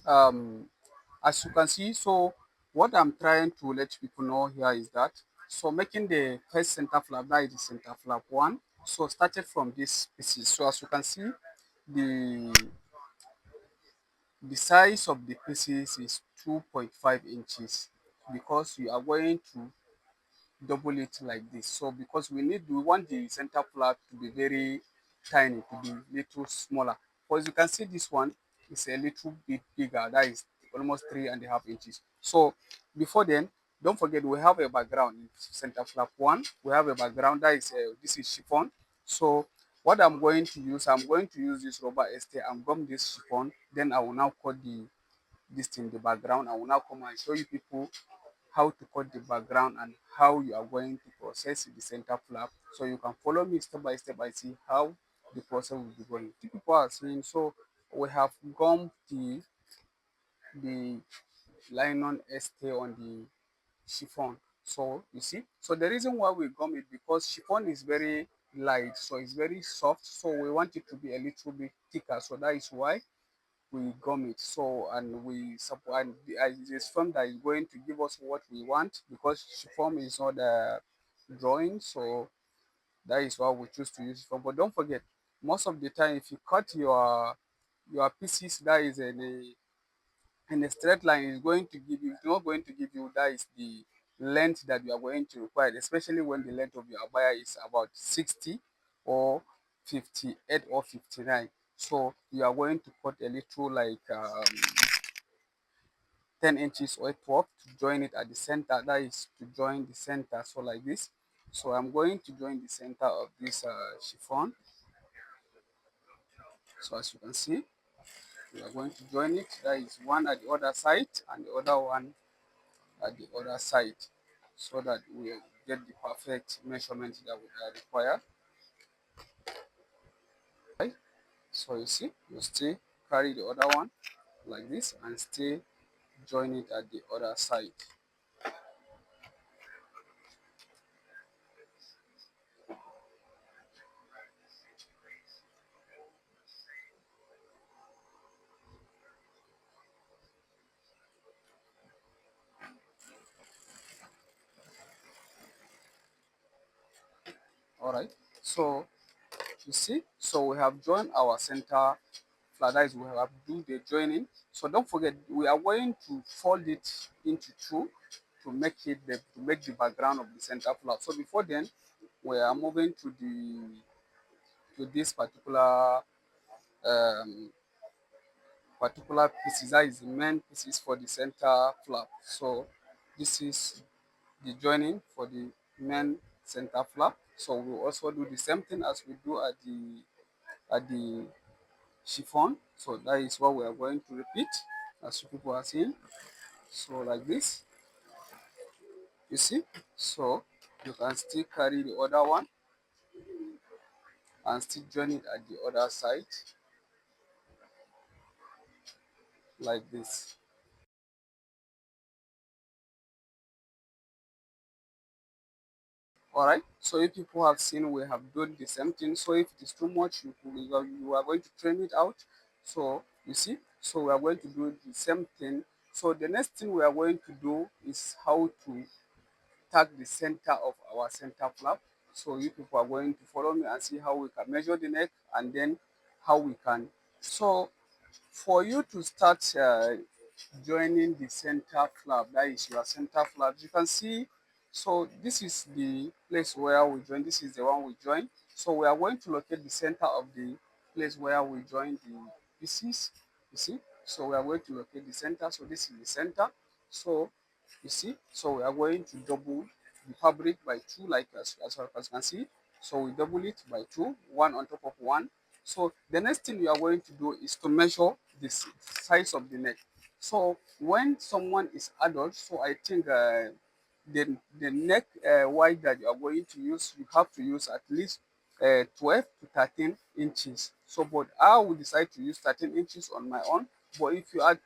um, as you can see. So what I'm trying to let people know here is that, so making the first center flap, that is the center flap one. So started from this pieces. So as you can see, the the size of the pieces is 2.5 inches, because you are going to double it like this. So because we want the center flap to be very tiny, to be little smaller. Because you can see this one is a little bit bigger, that is almost 3.5 inches. So before then, don't forget we have a background in center flap one. We have a background that is this is chiffon. So what I'm going to use this rubber este and gum this chiffon. Then I will now cut this thing, the background. I will now come and show you people how to cut the background and how you are going to process the center flap. So you can follow me step by step and see how the process will be going. Two people are saying, so we have gummed the nylon este on the chiffon. So you see, so the reason why we gum it, because chiffon is very light, so it's very soft. So we want it to be a little bit thicker. So that is why we gum it. So and we support, and it is firm that is going to give us what we want, because form is not a drawing. So that is why we choose to use form. But don't forget, most of the time if you cut your pieces that is in a straight line, is going to give you, it's not going to give you, that is the length that you are going to require, especially when the length of your abaya is about 60 or 58 or 59. So you are going to cut a little like 10 inches or 12 to join it at the center. That is to join the center. So like this. So I'm going to join the center of this chiffon. So as you can see, we are going to join it. That is one at the other side and the other one at the other side, so that we get the perfect measurement that we require. Right? So you see, you still carry the other one like this and still join it at the other side. All right. So you see, so we have joined our center flat. That is, we have do the joining. So don't forget, we are going to fold it into two to make it to make the background of the center flap. So before then, we are moving to this um, particular pieces. That is the main pieces for the center flap. So this is the joining for the main center flap. So we also do the same thing as we do at the chiffon. So that is what we are going to repeat, as you people are seeing. So like this, you see. So you can still carry the other one and still join it at the other side like this. All right. So if people have seen, we have done the same thing. So if it is too much, you are going to trim it out. So you see. So we are going to do the same thing. So the next thing we are going to do is how to tag the center of our center flap. So you people are going to follow me and see how we can measure the neck, and then how we can. So for you to start joining the center flap, that is your center flap, you can see. So this is the place where we join. This is the one we join. So we are going to locate the center of the place where we join the pieces. You see. So we are going to locate the center. So this is the center. So you see. So we are going to double the fabric by two, like as you can see. So we double it by two, one on top of one. So the next thing you are going to do is to measure the size of the neck. So when someone is adult, so I think the neck wide that you are going to use, you have to use at least 12 to 13 inches. So, but I will decide to use 13 inches on my own. But if you are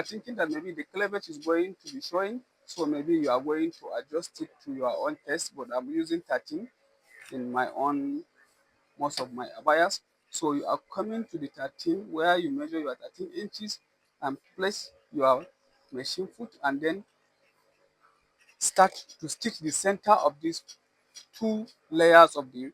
thinking that maybe the cleavage is going to be showing, so maybe you are going to adjust it to your own taste. But I'm using 13 in my own, most of my abayas. So you are coming to the 13 where you measure your 13 inches. and place your machine foot and then start to stitch the center of these two layers of the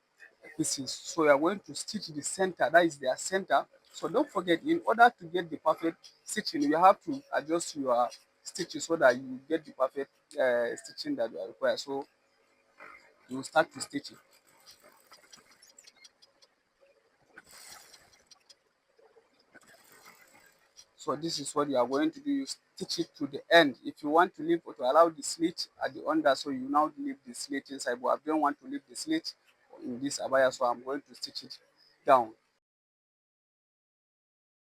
pieces. So you are going to stitch the center, that is their center. So don't forget, in order to get the perfect stitching, you have to adjust your stitches so that you get the perfect stitching that you are required. So you will start to stitch it. So this is what you are going to do. You stitch it to the end. If you want to leave or to allow the slit at the under, so you now leave the slit inside. But I don't want to leave the slit in this abaya, so I'm going to stitch it down.